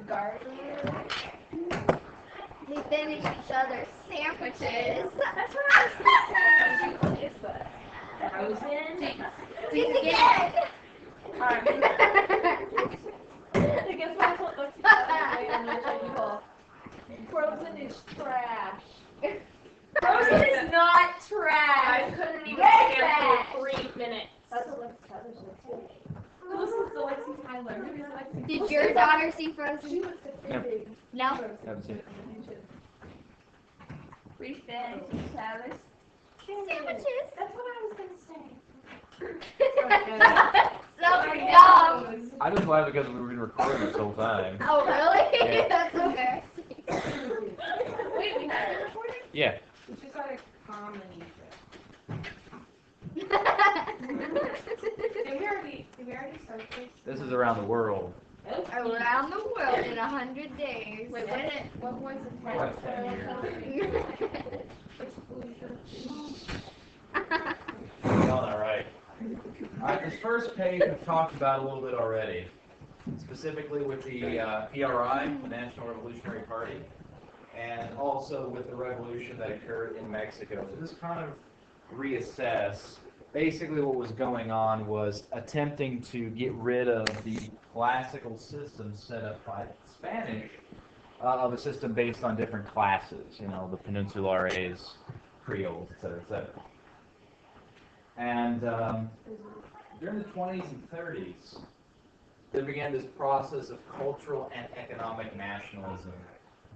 Garden. They finish each other's sandwiches. That's what I was going to say. Is that frozen? Please again. Alright. I guess that's what looks like on the table. Frozen is trash. Frozen is not trash. I couldn't even Red stand trash. for 3 minutes. That's what Lexi Tyler said too. Listen to Lexi Tyler. Who is Lexi? Did your daughter see She Frozen? was defending. No. Haven't seen it. We finished Travis. Sandwiches. That's what I was going to say. So dumb. I just laughed because we've been recording this whole time. Oh, really? Yeah. That's embarrassing. Wait, we have it recorded? Yeah. It's just like a comedy Did we already start this? This is around the world. Around the world in 100 days. Wait, what was the title? Like 10 years. Doing all right. All right, this first page we've talked about a little bit already, specifically with the PRI, the National Revolutionary Party, and also with the revolution that occurred in Mexico. So just kind of reassess. Basically what was going on was attempting to get rid of the classical system set up by Spanish, of a system based on different classes, you know, the Peninsulares, Creoles, et cetera, And during the 20s and 30s, there began this process of cultural and economic nationalism.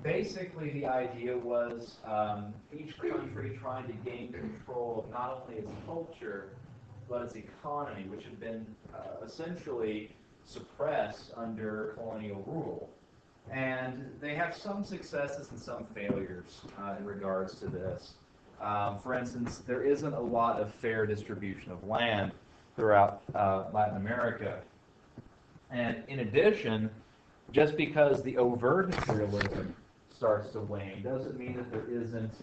Basically, the idea was each country trying to gain control of not only its culture, but its economy, which had been essentially suppressed under colonial rule. And they have some successes and some failures in regards to this. For instance, there isn't a lot of fair distribution of land throughout Latin America. And in addition, just because the overt imperialism starts to wane doesn't mean that there isn't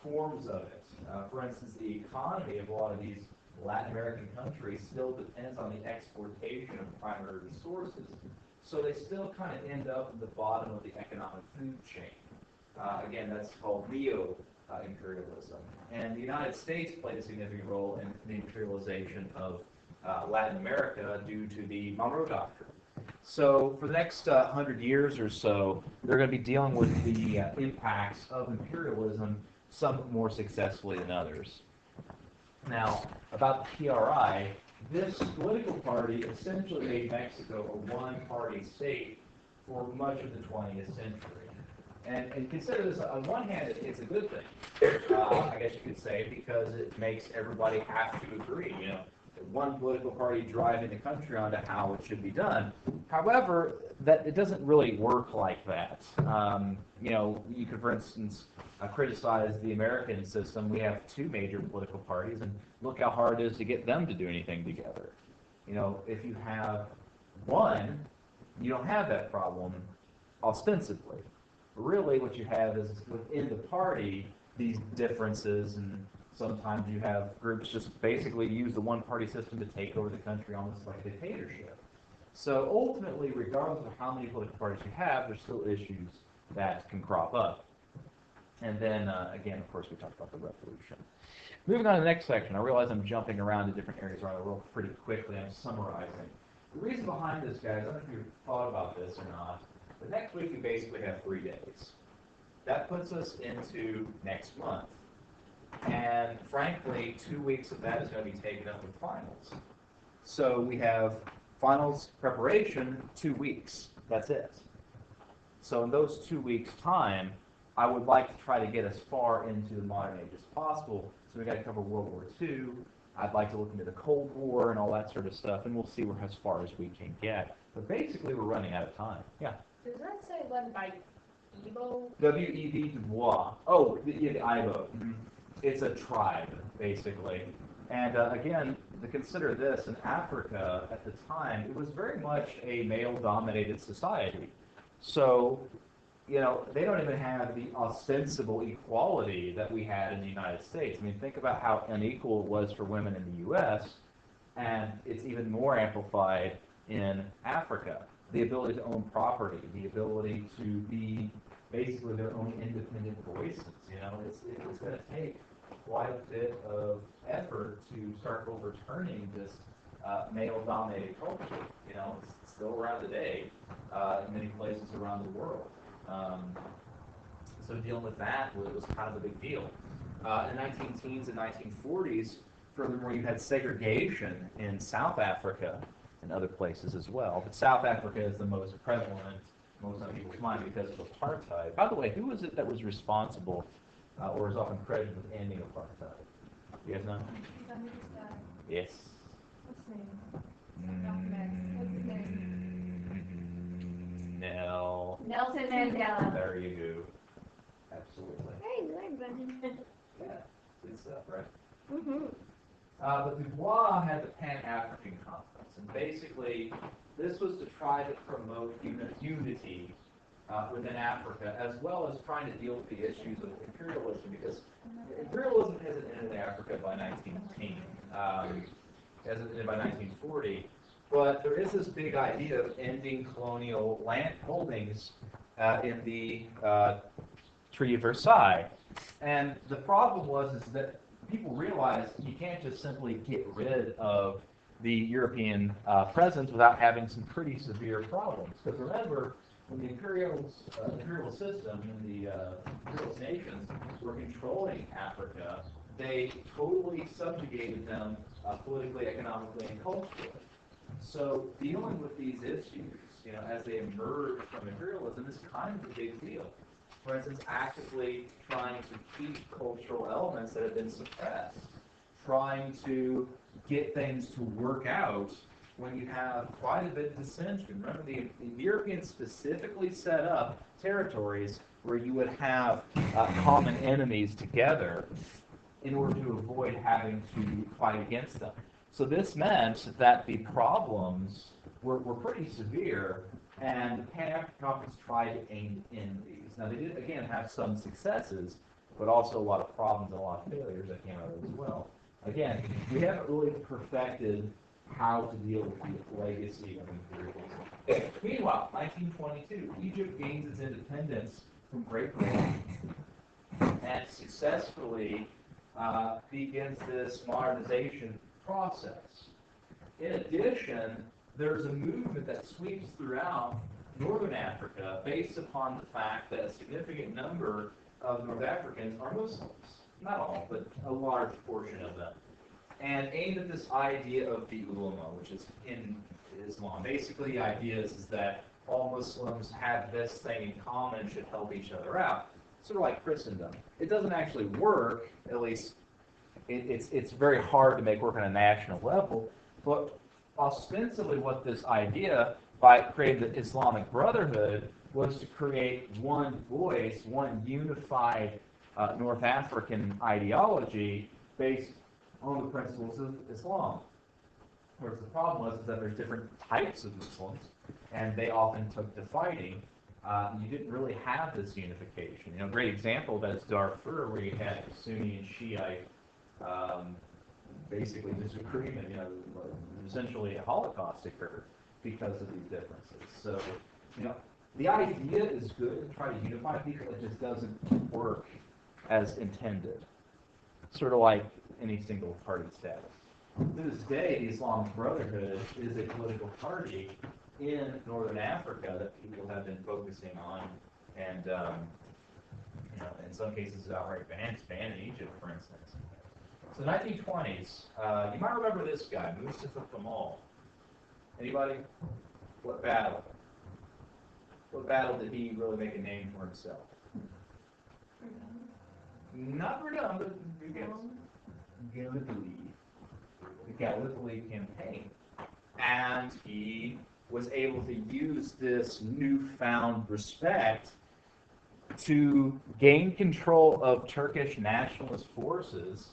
forms of it. For instance, the economy of a lot of these Latin American countries still depends on the exportation of primary resources. So they still kind of end up at the bottom of the economic food chain. Again, that's called neo-imperialism. And the United States played a significant role in the imperialization of Latin America due to the Monroe Doctrine. So for the next 100 years or so, they're going to be dealing with the impacts of imperialism, some more successfully than others. Now, about the PRI, this political party essentially made Mexico a one-party state for much of the 20th century. And consider this, on one hand, it's a good thing, I guess you could say, because it makes everybody have to agree, you know, one political party driving the country onto how it should be done. However, that it doesn't really work like that. You know, you could, for instance, criticize the American system. We have two major political parties, and look how hard it is to get them to do anything together. You know, if you have one, you don't have that problem ostensibly. Really, what you have is within the party these differences, and sometimes you have groups just basically use the one-party system to take over the country almost like a dictatorship. So ultimately, regardless of how many political parties you have, there's still issues that can crop up. And then, again, of course, we talked about the revolution. Moving on to the next section, I realize I'm jumping around to different areas around the world pretty quickly. I'm summarizing. The reason behind this, guys, I don't know if you've thought about this or not, but next week we basically have 3 days. That puts us into next month. And frankly, 2 weeks of that is going to be taken up with finals. So we have finals preparation, 2 weeks. That's it. So in those 2 weeks' time, I would like to try to get as far into the modern age as possible. So we got to cover World War II. I'd like to look into the Cold War and all that sort of stuff, and we'll see where as far as we can get. But basically, we're running out of time. Yeah. Does that say led by Igbo? W.E.B. Du Bois. Oh, the Igbo. It's a tribe, basically. And again, to consider this, in Africa at the time, it was very much a male-dominated society. So, you know, they don't even have the ostensible equality that we had in the United States. I mean, think about how unequal it was for women in the U.S. And it's even more amplified in Africa. The ability to own property, the ability to be basically their own independent voices. You know, it's going to take quite a bit of effort to start overturning this male-dominated culture. You know, it's still around today in many places around the world. So dealing with that was kind of a big deal. In the 19-teens and 1940s, furthermore, you had segregation in South Africa and other places as well. But South Africa is the most prevalent, most on people's mind because of apartheid. By the way, who was it that was responsible or is often credited with ending apartheid? You guys know? Yes. What's his name? Nelson Mandela. There you go. Absolutely. Hey, you like bunny. Yeah. Good stuff, right? Mm-hmm. But Du Bois had the Pan-African Conference, and basically this was to try to promote unity within Africa, as well as trying to deal with the issues of imperialism, because imperialism hasn't ended in Africa by 1910, hasn't ended by 1940, but there is this big idea of ending colonial land holdings in the Treaty of Versailles. And the problem was is that people realized you can't just simply get rid of the European presence without having some pretty severe problems. Because remember, when the imperial system and the imperialist nations were controlling Africa, they totally subjugated them politically, economically, and culturally. So dealing with these issues, you know, as they emerge from imperialism is kind of a big deal. For instance, actively trying to keep cultural elements that have been suppressed, trying to get things to work out when you have quite a bit of dissension. Remember, the Europeans specifically set up territories where you would have common enemies together in order to avoid having to fight against them. So this meant that the problems were pretty severe, and the Pan-African Conference tried to end these. Now, they did, again, have some successes, but also a lot of problems and a lot of failures that came out of it as well. Again, we haven't really perfected how to deal with the legacy of imperialism. Meanwhile, 1922, Egypt gains its independence from Great Britain and successfully begins this modernization process. In addition, there's a movement that sweeps throughout Northern Africa based upon the fact that a significant number of North Africans are Muslims. Not all, but a large portion of them. And aimed at this idea of the ulama, which is in Islam. Basically, the idea is that all Muslims have this thing in common and should help each other out. Sort of like Christendom. It doesn't actually work, at least it's very hard to make work on a national level, but ostensibly what this idea by creating the Islamic Brotherhood was to create one voice, one unified North African ideology based on the principles of Islam. Of course, the problem was that there's different types of Muslims, and they often took to fighting. You didn't really have this unification. You know, a great example of that is Darfur, where you had Sunni and Shiite basically disagreement. You know, essentially a Holocaust occurred because of these differences. So, you know, the idea is good to try to unify people. It just doesn't work as intended. Sort of like any single party status. To this day, the Islamic Brotherhood is a political party in Northern Africa that people have been focusing on, and you know, in some cases outright banned in Egypt, for instance. So 1920s, you might remember this guy, Mustafa Kemal. Anybody? What battle? What battle did he really make a name for himself? Not Verdun, but Gallipoli. The Gallipoli campaign. And he was able to use this newfound respect to gain control of Turkish nationalist forces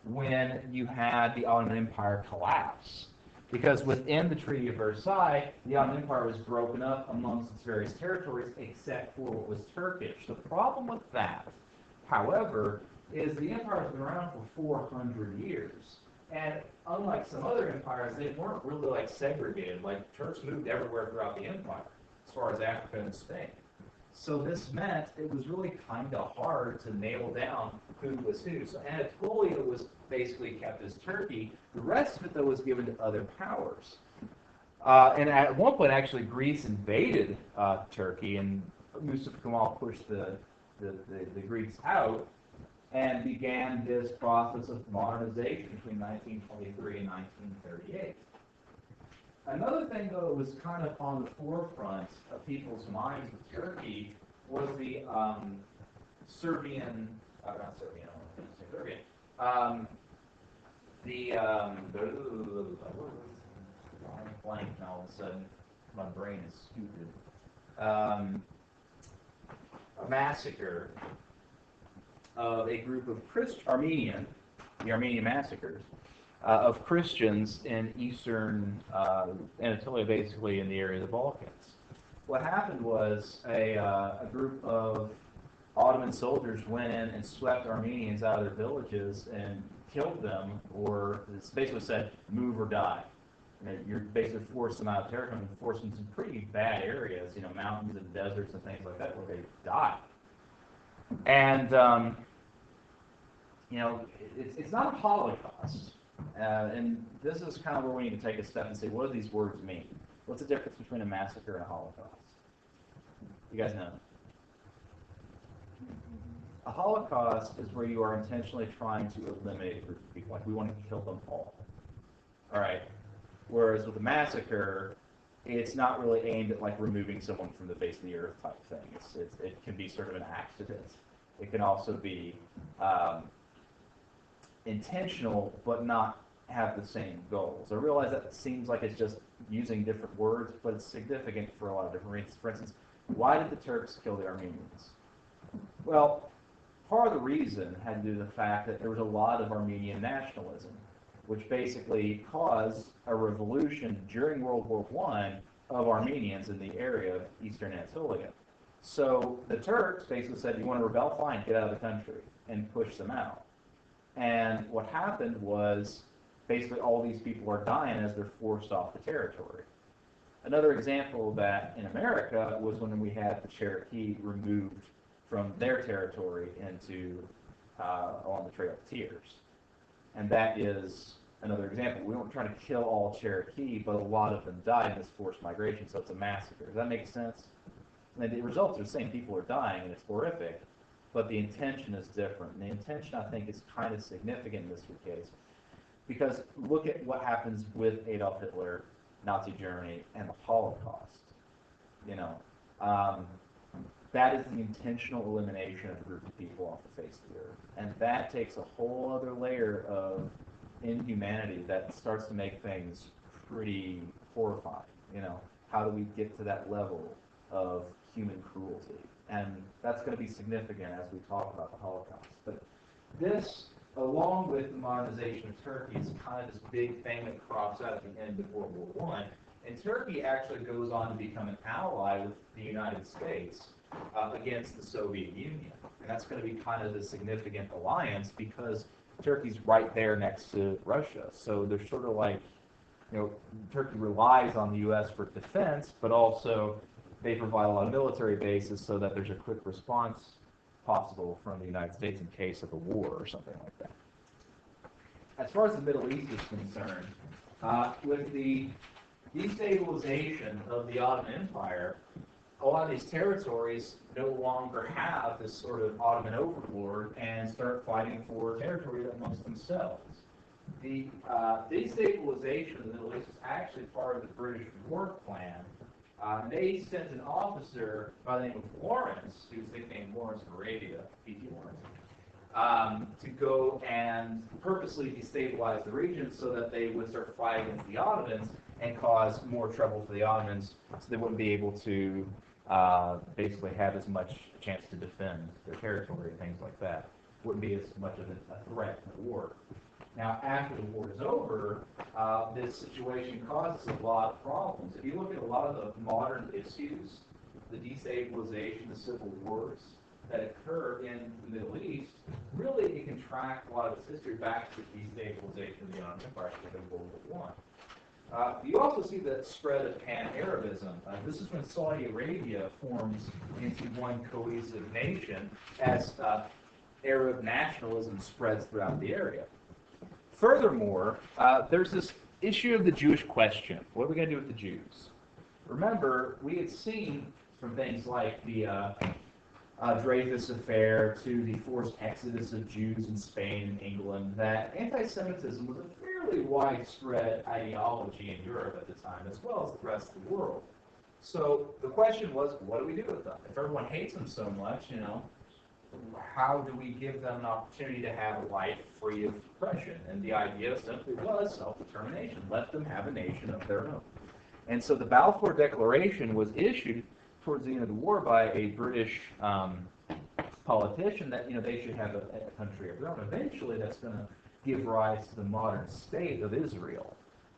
when you had the Ottoman Empire collapse. Because within the Treaty of Versailles, the Ottoman Empire was broken up amongst its various territories except for what was Turkish. The problem with that, however, is the empire has been around for 400 years. And unlike some other empires, they weren't really like segregated. Like Turks moved everywhere throughout the empire, as far as Africa and Spain. So this meant it was really kind of hard to nail down who was who. So Anatolia was basically kept as Turkey. The rest of it, though, was given to other powers. And at one point, actually, Greece invaded Turkey, and Mustafa Kemal pushed the Greeks out and began this process of modernization between 1923 and 1938. Another thing, though, that was kind of on the forefront of people's minds with Turkey was the Serbian, not Serbian, I don't say Serbian, I'm blank now all of a sudden, my brain is stupid. A massacre of a group of the Armenian massacres, of Christians in eastern Anatolia, basically in the area of the Balkans. What happened was a group of Ottoman soldiers went in and swept Armenians out of their villages and killed them, or it's basically said, move or die. You're basically forced them out of territory and forced them to some pretty bad areas, mountains and deserts and things like that, where they die. And, it's not a Holocaust. And this is kind of where we need to take a step and say, what do these words mean? What's the difference between a massacre and a Holocaust? You guys know? A Holocaust is where you are intentionally trying to eliminate a group of people. Like, we want to kill them all. All right? Whereas with a massacre, it's not really aimed at, like, removing someone from the face of the earth type thing. It can be sort of an accident. It can also be intentional, but not have the same goals. I realize that seems like it's just using different words, but it's significant for a lot of different reasons. For instance, why did the Turks kill the Armenians? Well, part of the reason had to do with the fact that there was a lot of Armenian nationalism, which basically caused a revolution during World War I of Armenians in the area of eastern Anatolia. So the Turks basically said, you want to rebel? Fine, get out of the country, and push them out. And what happened was basically all these people are dying as they're forced off the territory. Another example of that in America was when we had the Cherokee removed from their territory into along the Trail of Tears. And that is another example. We weren't trying to kill all Cherokee, but a lot of them died in this forced migration, so it's a massacre. Does that make sense? And the results are the same. People are dying, and it's horrific, but the intention is different. And the intention, I think, is kind of significant in this case, because look at what happens with Adolf Hitler, Nazi Germany, and the Holocaust. That is the intentional elimination of a group of people off the face of the earth. And that takes a whole other layer of inhumanity that starts to make things pretty horrifying. How do we get to that level of human cruelty? And that's going to be significant as we talk about the Holocaust. But this, along with the modernization of Turkey, is kind of this big thing that crops out at the end of World War I. And Turkey actually goes on to become an ally with the United States against the Soviet Union. And that's going to be kind of the significant alliance because Turkey's right there next to Russia. So they're sort of like, Turkey relies on the U.S. for defense, but also they provide a lot of military bases so that there's a quick response possible from the United States in case of a war or something like that. As far as the Middle East is concerned, with the destabilization of the Ottoman Empire, a lot of these territories no longer have this sort of Ottoman overlord and start fighting for territory amongst themselves. The destabilization of the Middle East is actually part of the British war plan. They sent an officer by the name of Lawrence, who's nicknamed Lawrence of Arabia, P.T. Lawrence, to go and purposely destabilize the region so that they would start fighting against the Ottomans and cause more trouble for the Ottomans so they wouldn't be able to basically have as much chance to defend their territory and things like that. Wouldn't be as much of a threat to the war. Now, after the war is over, this situation causes a lot of problems. If you look at a lot of the modern issues, the destabilization, the civil wars, that occur in the Middle East, really it can track a lot of its history back to the destabilization of the Ottoman Empire in World War I. You also see the spread of Pan-Arabism. This is when Saudi Arabia forms into one cohesive nation as Arab nationalism spreads throughout the area. Furthermore, there's this issue of the Jewish question. What are we going to do with the Jews? Remember, we had seen from things like the Dreyfus Affair to the forced exodus of Jews in Spain and England that anti-Semitism was a fairly widespread ideology in Europe at the time, as well as the rest of the world. So the question was, what do we do with them? If everyone hates them so much, how do we give them an opportunity to have a life free of oppression? And the idea simply was self-determination. Let them have a nation of their own. And so the Balfour Declaration was issued towards the end of the war by a British politician that they should have a country of their own. Eventually, that's going to give rise to the modern state of Israel.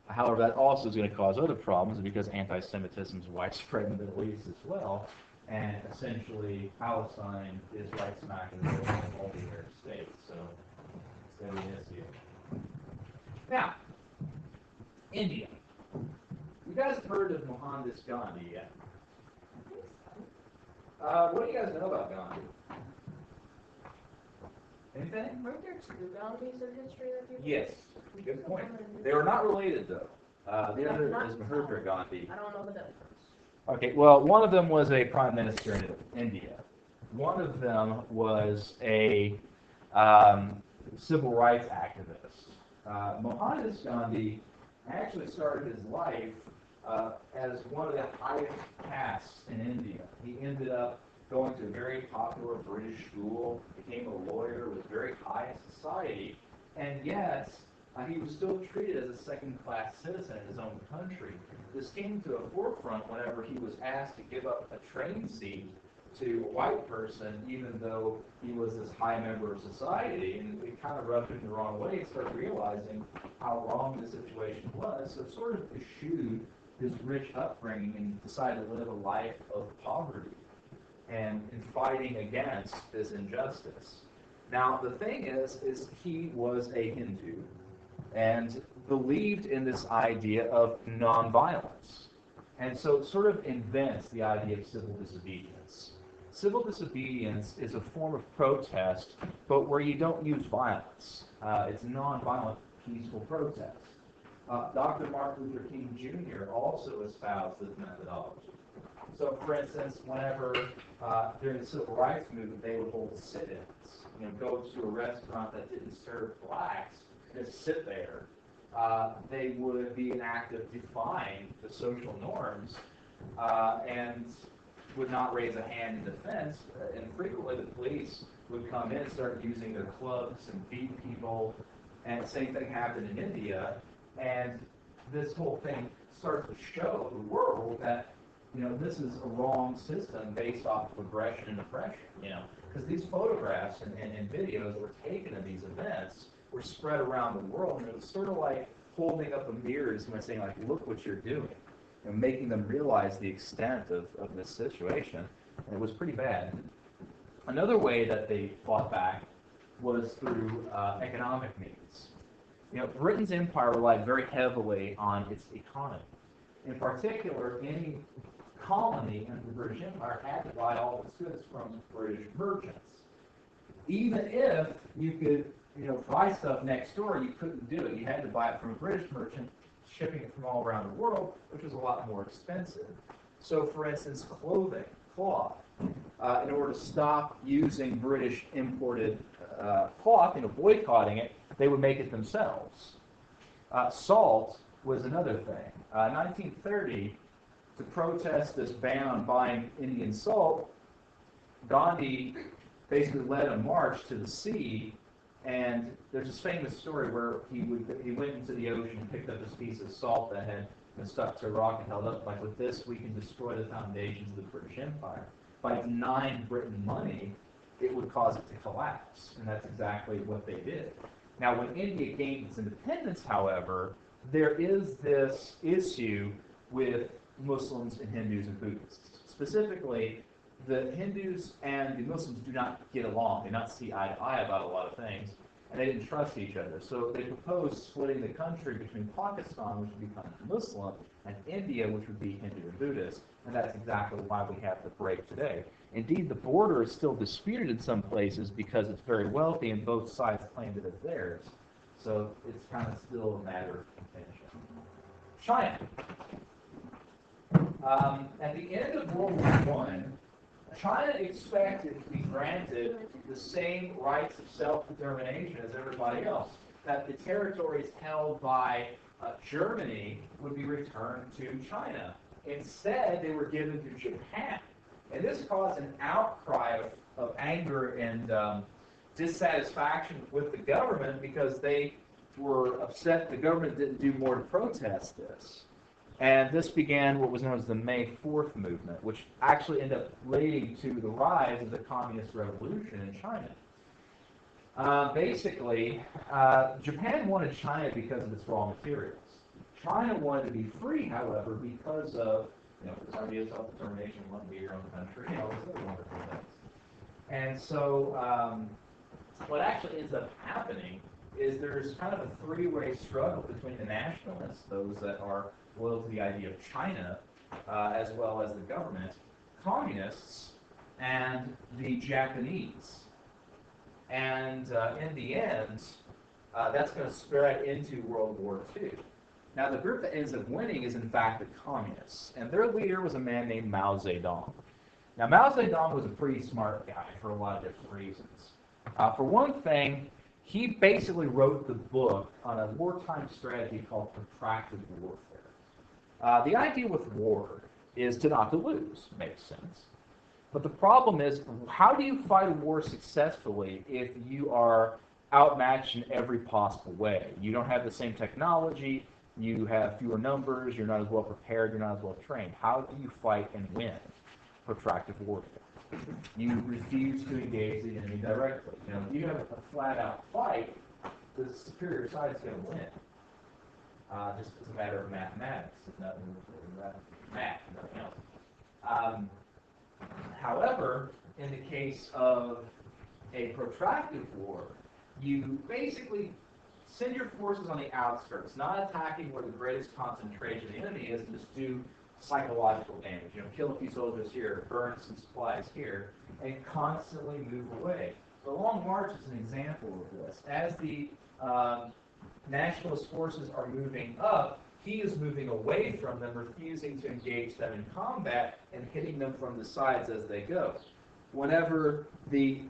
However, that also is going to cause other problems because anti-Semitism is widespread in the Middle East as well. And essentially, Palestine is right smack in the middle of all the Arab states. So it's going to be an issue. Now, India. You guys have heard of Mohandas Gandhi yet? What do you guys know about Gandhi? Anything? Weren't there two Gandhis in history that people? Yes. Good point. They were not related, though. The other is Mahatma Gandhi. I don't know the difference. Okay, well, one of them was a prime minister in India. One of them was a civil rights activist. Mohandas Gandhi actually started his life as one of the highest castes in India. He ended up going to a very popular British school, became a lawyer, was very high in society, and yet he was still treated as a second-class citizen in his own country. This came to a forefront whenever he was asked to give up a train seat to a white person, even though he was this high member of society, and it kind of rubbed him the wrong way. He started realizing how wrong the situation was, so it sort of eschewed his rich upbringing and decided to live a life of poverty and in fighting against this injustice. Now, the thing is he was a Hindu and believed in this idea of nonviolence. And so it sort of invents the idea of civil disobedience. Civil disobedience is a form of protest, but where you don't use violence. It's nonviolent, peaceful protest. Dr. Martin Luther King Jr. also espoused this methodology. So, for instance, whenever during the Civil Rights Movement they would hold sit-ins, go to a restaurant that didn't serve blacks, just sit there, they would be an act of defying the social norms and would not raise a hand in defense. And frequently the police would come in and start using their clubs and beat people. And same thing happened in India. And this whole thing starts to show the world that this is a wrong system based off of aggression and oppression, because these photographs and videos that were taken of these events were spread around the world, and it was sort of like holding up a mirror to someone saying, like, look what you're doing, and making them realize the extent of this situation, and it was pretty bad. Another way that they fought back was through economic means. Britain's empire relied very heavily on its economy. In particular, any colony in the British Empire had to buy all its goods from British merchants. Even if you could, buy stuff next door, you couldn't do it. You had to buy it from a British merchant, shipping it from all around the world, which was a lot more expensive. So, for instance, cloth. In order to stop using British imported cloth, boycotting it, they would make it themselves. Salt was another thing. 1930, to protest this ban on buying Indian salt, Gandhi basically led a march to the sea, and there's this famous story where he went into the ocean and picked up this piece of salt that had been stuck to a rock and held up, like, with this we can destroy the foundations of the British Empire. By denying Britain money, it would cause it to collapse, and that's exactly what they did. Now, when India gained its independence, however, there is this issue with Muslims and Hindus and Buddhists. Specifically, the Hindus and the Muslims do not get along. They not see eye to eye about a lot of things, and they didn't trust each other. So they proposed splitting the country between Pakistan, which would become Muslim, and India, which would be Hindu and Buddhist, and that's exactly why we have the break today. Indeed, the border is still disputed in some places because it's very wealthy, and both sides claim it as theirs. So it's kind of still a matter of contention. China. At the end of World War I, China expected to be granted the same rights of self-determination as everybody else, that the territories held by Germany would be returned to China. Instead, they were given to Japan. And this caused an outcry of anger and dissatisfaction with the government because they were upset the government didn't do more to protest this. And this began what was known as the May 4th movement, which actually ended up leading to the rise of the Communist Revolution in China. Basically, Japan wanted China because of its raw materials. China wanted to be free, however, because of this idea of self-determination, wanting to be your own country, and all these other wonderful things. And so what actually ends up happening is there's kind of a three-way struggle between the nationalists, those that are loyal to the idea of China, as well as the government, communists, and the Japanese. And in the end, that's going to spread into World War II. Now, the group that ends up winning is, in fact, the communists. And their leader was a man named Mao Zedong. Now, Mao Zedong was a pretty smart guy for a lot of different reasons. For one thing, he basically wrote the book on a wartime strategy called protracted warfare. The idea with war is to not to lose, makes sense. But the problem is, how do you fight a war successfully if you are outmatched in every possible way? You don't have the same technology, you have fewer numbers, you're not as well prepared, you're not as well trained. How do you fight and win protracted warfare? You refuse to engage the enemy directly. If you have a flat-out fight, the superior side is going to win. Just as a matter of mathematics, nothing math, nothing else. However, in the case of a protracted war, you basically send your forces on the outskirts, not attacking where the greatest concentration of the enemy is, and just do psychological damage. Kill a few soldiers here, burn some supplies here, and constantly move away. The Long March is an example of this. As the nationalist forces are moving up, he is moving away from them, refusing to engage them in combat and hitting them from the sides as they go. Whenever the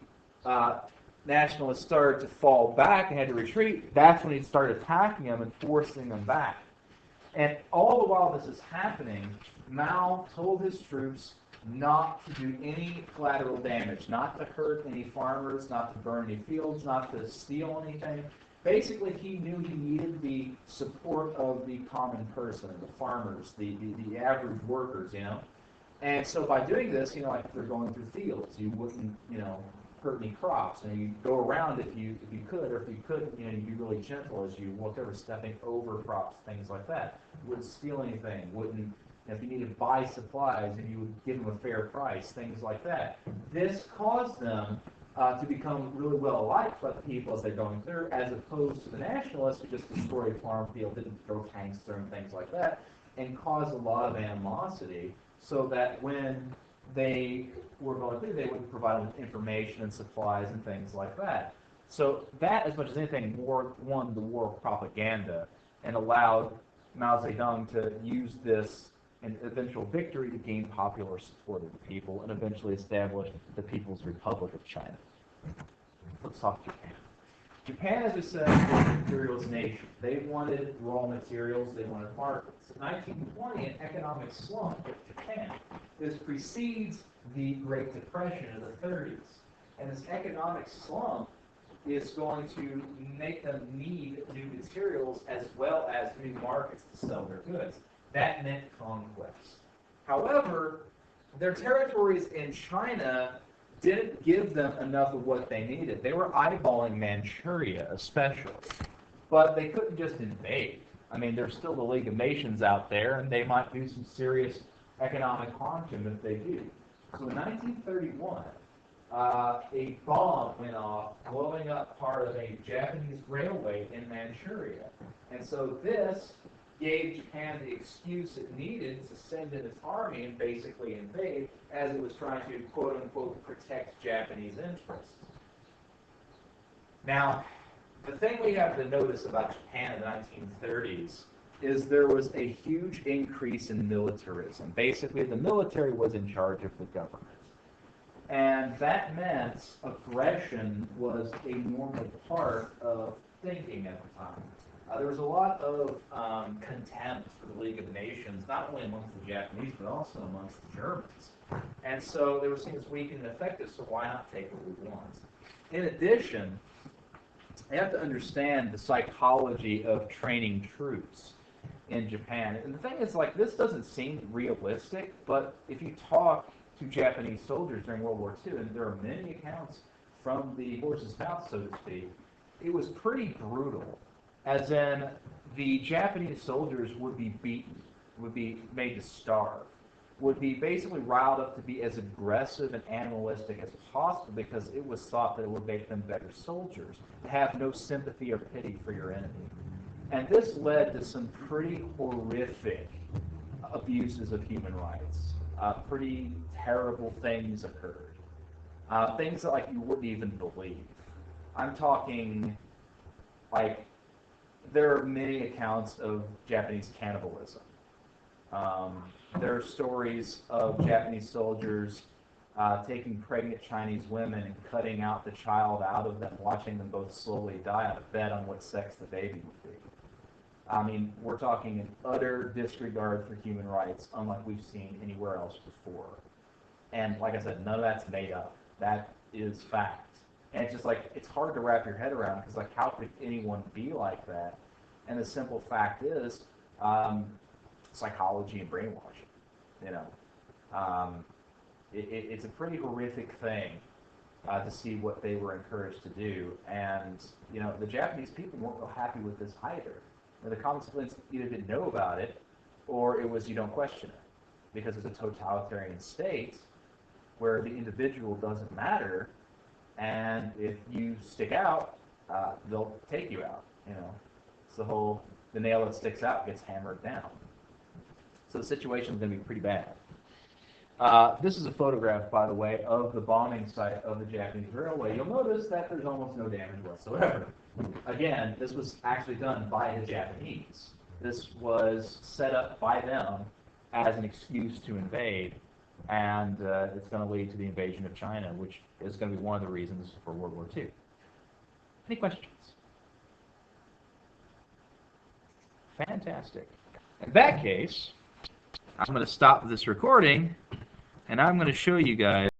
nationalists started to fall back and had to retreat, that's when he started attacking them and forcing them back. And all the while this is happening, Mao told his troops not to do any collateral damage, not to hurt any farmers, not to burn any fields, not to steal anything. Basically, he knew he needed the support of the common person, the farmers, the average workers, And so by doing this, like if they're going through fields, you wouldn't, hurt any crops. And you go around if you could, or if you couldn't, you'd be really gentle as you walked over, stepping over crops, things like that. You wouldn't steal anything, wouldn't, if you needed to buy supplies, and you would give them a fair price, things like that. This caused them to become really well liked by the people as they're going through, as opposed to the nationalists who just destroyed a farm field, didn't throw tanks through and things like that, and caused a lot of animosity, so that when they were going through, they would provide them with information and supplies and things like that. So that, as much as anything, won the war of propaganda and allowed Mao Zedong to use this and eventual victory to gain popular support of the people and eventually establish the People's Republic of China. Let's talk Japan. Japan, as I said, was an imperialist nation. They wanted raw materials, they wanted markets. In 1920, an economic slump hit Japan. This precedes the Great Depression of the 30s. And this economic slump is going to make them need new materials as well as new markets to sell their goods. That meant conquest. However, their territories in China didn't give them enough of what they needed. They were eyeballing Manchuria especially, but they couldn't just invade. There's still the League of Nations out there, and they might do some serious economic harm to them if they do. So in 1931, a bomb went off, blowing up part of a Japanese railway in Manchuria. And so this gave Japan the excuse it needed to send in its army and basically invade, as it was trying to, quote-unquote, protect Japanese interests. Now, the thing we have to notice about Japan in the 1930s is there was a huge increase in militarism. Basically, the military was in charge of the government. And that meant aggression was a normal part of thinking at the time. There was a lot of contempt for the League of Nations, not only amongst the Japanese, but also amongst the Germans. And so they were seen as weak and ineffective, so why not take what we want? In addition, you have to understand the psychology of training troops in Japan. And the thing is, like, this doesn't seem realistic, but if you talk to Japanese soldiers during World War II, and there are many accounts from the horse's mouth, so to speak, it was pretty brutal. As in, the Japanese soldiers would be beaten, would be made to starve, would be basically riled up to be as aggressive and animalistic as possible because it was thought that it would make them better soldiers, to have no sympathy or pity for your enemy. And this led to some pretty horrific abuses of human rights. Pretty terrible things occurred. Things that, like, you wouldn't even believe. I'm talking, like, there are many accounts of Japanese cannibalism. There are stories of Japanese soldiers taking pregnant Chinese women and cutting out the child out of them, watching them both slowly die on a bet on what sex the baby would be. I mean, we're talking an utter disregard for human rights, unlike we've seen anywhere else before. And like I said, none of that's made up. That is fact. And it's just like, it's hard to wrap your head around, because like, how could anyone be like that? And the simple fact is, psychology and brainwashing. You know, it's a pretty horrific thing to see what they were encouraged to do. And you know, the Japanese people weren't real happy with this either. And the consequence, either didn't know about it, or it was you don't question it, because it's a totalitarian state where the individual doesn't matter, and if you stick out, they'll take you out. You know, it's the nail that sticks out gets hammered down. So the situation is going to be pretty bad. This is a photograph, by the way, of the bombing site of the Japanese railway. You'll notice that there's almost no damage whatsoever. Again, this was actually done by the Japanese. This was set up by them as an excuse to invade, and it's going to lead to the invasion of China, which is going to be one of the reasons for World War II. Any questions? Fantastic. In that case, I'm going to stop this recording, and I'm going to show you guys